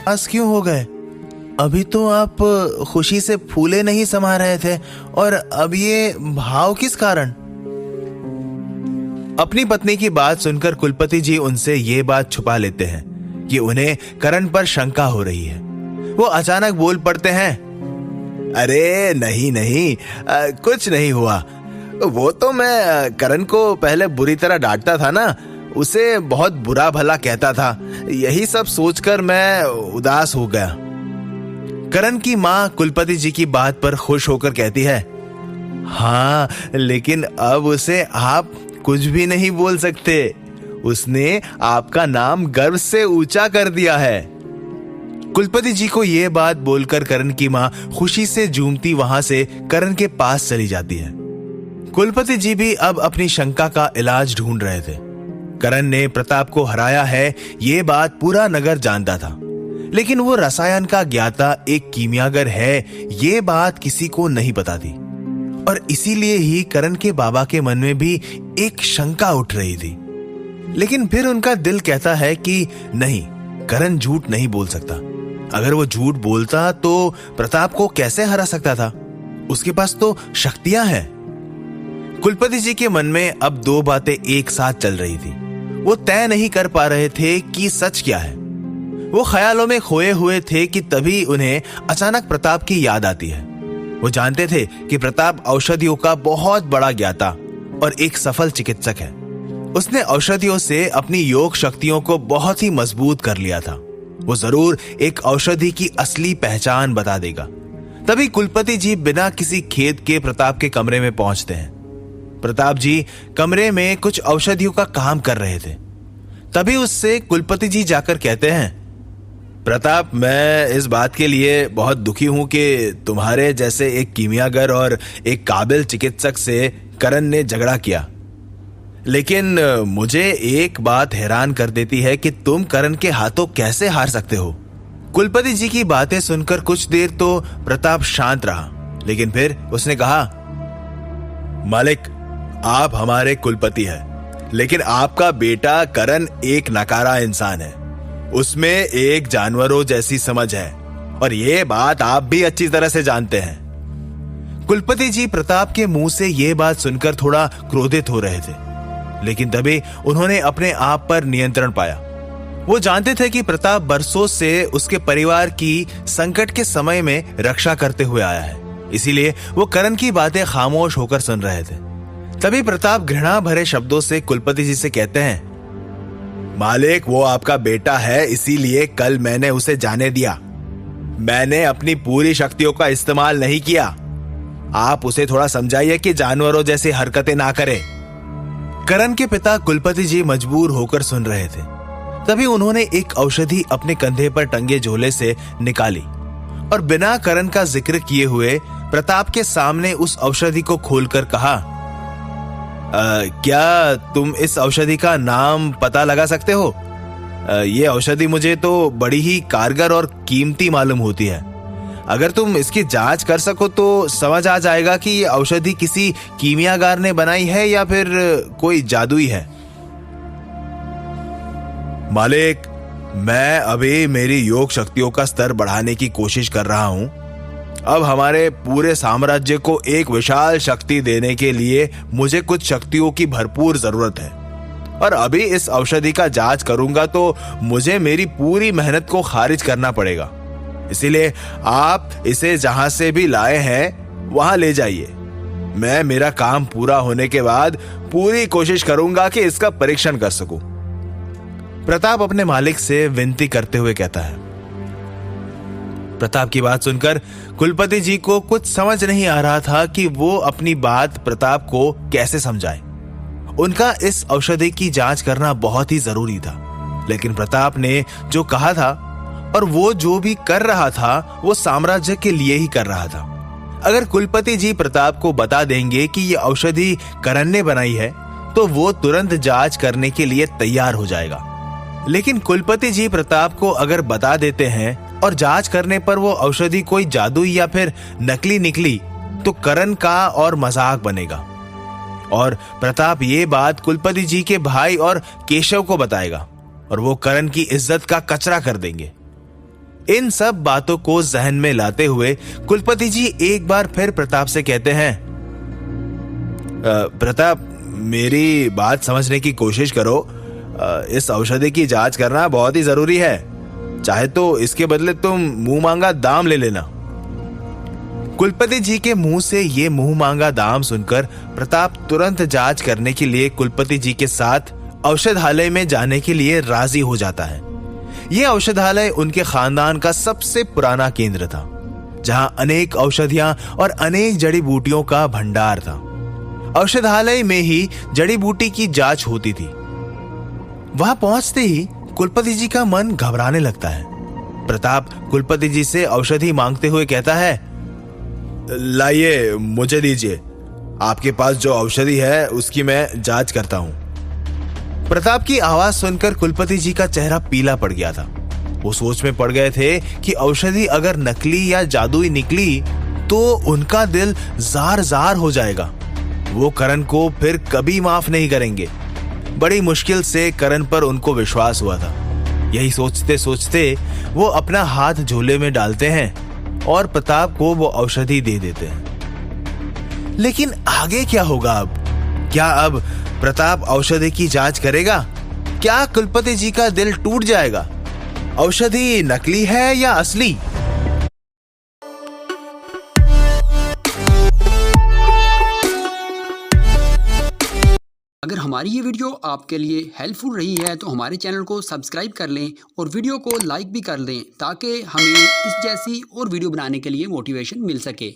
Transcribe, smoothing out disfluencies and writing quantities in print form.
आज क्यों हो गए? अभी तो आप खुशी से फूले नहीं समा रहे थे और अब ये भाव किस कारण? अपनी पत्नी की बात सुनकर कुलपति जी उनसे ये बात छुपा लेते हैं कि उन्हें करण पर शंका हो रही है। वो अचानक बोल पड़ते हैं, अरे नहीं नहीं, कुछ नहीं हुआ। वो तो मैं करण को पहले बुरी तरह डांटता था ना, उसे बहुत बुरा भला कहता था, यही सब सोचकर मैं उदास हो गया। करण की मां कुलपति जी की बात पर खुश होकर कहती है, हाँ लेकिन अब उसे आप कुछ भी नहीं बोल सकते, उसने आपका नाम गर्व से ऊंचा कर दिया है। कुलपति जी को यह बात बोलकर करण की मां खुशी से झूमती वहां से करण के पास चली जाती है। कुलपति जी भी अब अपनी शंका का इलाज ढूंढ रहे थे। करण ने प्रताप को हराया है, ये बात पूरा नगर जानता था, लेकिन वो रसायन का ज्ञाता एक कीमियागर है, ये बात किसी को नहीं पता थी। और इसीलिए ही करण के बाबा के मन में भी एक शंका उठ रही थी। लेकिन फिर उनका दिल कहता है कि नहीं, करण झूठ नहीं बोल सकता। अगर वो झूठ बोलता तो प्रताप को कैसे हरा सकता था? उसके पास तो शक्तियां हैं। कुलपति जी के मन में अब दो बातें एक साथ चल रही थी। वो तय नहीं कर पा रहे थे कि सच क्या है। वो ख्यालों में खोए हुए थे कि तभी उन्हें अचानक प्रताप की याद आती है। वो जानते थे कि प्रताप औषधियों का बहुत बड़ा ज्ञाता और एक सफल चिकित्सक है। उसने औषधियों से अपनी योग शक्तियों को बहुत ही मजबूत कर लिया था। वो जरूर एक औषधि की असली पहचान बता देगा। तभी कुलपति जी बिना किसी खेद के प्रताप के कमरे में पहुंचते हैं। प्रताप जी कमरे में कुछ औषधियों का काम कर रहे थे। तभी उससे कुलपति जी जाकर कहते हैं, प्रताप, मैं इस बात के लिए बहुत दुखी हूं कि तुम्हारे जैसे एक कीमियागर और एक काबिल चिकित्सक से करण ने झगड़ा किया। लेकिन मुझे एक बात हैरान कर देती है कि तुम करण के हाथों कैसे हार सकते हो। कुलपति जी की बातें सुनकर कुछ देर तो प्रताप शांत रहा, लेकिन फिर उसने कहा, मालिक, आप हमारे कुलपति हैं, लेकिन आपका बेटा करण एक नकारा इंसान है। उसमें एक जानवरों जैसी समझ है और ये बात आप भी अच्छी तरह से जानते हैं। कुलपति जी प्रताप के मुंह से ये बात सुनकर थोड़ा क्रोधित हो रहे थे, लेकिन तभी उन्होंने अपने आप पर नियंत्रण पाया। वो जानते थे कि प्रताप बरसों से उसके परिवार की संकट के समय में रक्षा करते हुए आया है, इसीलिए वो करण की बातें खामोश होकर सुन रहे थे। तभी प्रताप घृणा भरे शब्दों से कुलपति जी से कहते हैं, मालिक, वो आपका बेटा है, इसीलिए कल मैंने उसे जाने दिया। मैंने अपनी पूरी शक्तियों का इस्तेमाल नहीं किया। आप उसे थोड़ा समझाइए कि जानवरों जैसी हरकतें ना करे। करण के पिता कुलपति जी मजबूर होकर सुन रहे थे। तभी उन्होंने एक औषधि अपने कंधे पर टंगे झोले से निकाली और बिना करण का जिक्र किए हुए प्रताप के सामने उस औषधि को खोलकर कहा, क्या तुम इस औषधि का नाम पता लगा सकते हो? ये औषधि मुझे तो बड़ी ही कारगर और कीमती मालूम होती है। अगर तुम इसकी जांच कर सको तो समझ आ जाएगा कि ये औषधि किसी कीमियागार ने बनाई है या फिर कोई जादुई है। मालिक, मैं अभी मेरी योग शक्तियों का स्तर बढ़ाने की कोशिश कर रहा हूं। अब हमारे पूरे साम्राज्य को एक विशाल शक्ति देने के लिए मुझे कुछ शक्तियों की भरपूर जरूरत है, और अभी इस औषधि का जांच करूंगा तो मुझे मेरी पूरी मेहनत को खारिज करना पड़ेगा। इसीलिए आप इसे जहां से भी लाए हैं वहां ले जाइए। मैं मेरा काम पूरा होने के बाद पूरी कोशिश करूंगा कि इसका परीक्षण कर सकूं। प्रताप अपने मालिक से विनती करते हुए कहता है। प्रताप की बात सुनकर कुलपति जी को कुछ समझ नहीं आ रहा था कि वो अपनी बात प्रताप को कैसे समझाए। उनका इस औषधि की जांच करना बहुत ही जरूरी था, लेकिन प्रताप ने जो कहा था और वो जो भी कर रहा था वो साम्राज्य के लिए ही कर रहा था। अगर कुलपति जी प्रताप को बता देंगे कि ये औषधि करण ने बनाई है तो वो तुरंत जांच करने के लिए तैयार हो जाएगा। लेकिन कुलपति जी प्रताप को अगर बता देते हैं और जांच करने पर वो औषधि कोई जादुई या फिर नकली निकली तो करण का और मजाक बनेगा, और प्रताप ये बात कुलपति जी के भाई और केशव को बताएगा और वो करण की इज्जत का कचरा कर देंगे। इन सब बातों को जहन में लाते हुए कुलपति जी एक बार फिर प्रताप से कहते हैं, प्रताप, मेरी बात समझने की कोशिश करो। इस औषधि की जांच करना बहुत ही जरूरी है। चाहे तो इसके बदले तुम मुंह मांगा दाम ले लेना। कुलपति जी के मुंह से ये मुंह मांगा दाम सुनकर प्रताप तुरंत जांच करने के लिए कुलपति जी के साथ औषधालय में जाने के लिए राजी हो जाता है। यह औषधालय उनके खानदान का सबसे पुराना केंद्र था, जहां अनेक औषधियां और अनेक जड़ी बूटियों का भंडार था। औषधालय में ही जड़ी बूटी की जांच होती थी। वहां पहुंचते ही कुलपति जी का मन घबराने लगता है। प्रताप कुलपति जी से औषधि मांगते हुए कहता है, लाइए, मुझे दीजिए। आपके पास जो औषधि है उसकी मैं जांच करता हूं। प्रताप की आवाज सुनकर कुलपति जी का चेहरा पीला पड़ गया था। वो सोच में पड़ गए थे कि औषधि अगर नकली या जादुई निकली तो उनका दिल जार जार हो जाएगा। वो करण को फिर कभी माफ नहीं करेंगे। बड़ी मुश्किल से करण पर उनको विश्वास हुआ था। यही सोचते सोचते वो अपना हाथ झोले में डालते हैं और प्रताप को वो औषधि दे देते हैं। लेकिन आगे क्या होगा अब? क्या अब प्रताप औषधि की जांच करेगा? क्या कुलपति जी का दिल टूट जाएगा? औषधि नकली है या असली? अगर हमारी ये वीडियो आपके लिए हेल्पफुल रही है तो हमारे चैनल को सब्सक्राइब कर लें और वीडियो को लाइक भी कर दें, ताकि हमें इस जैसी और वीडियो बनाने के लिए मोटिवेशन मिल सके।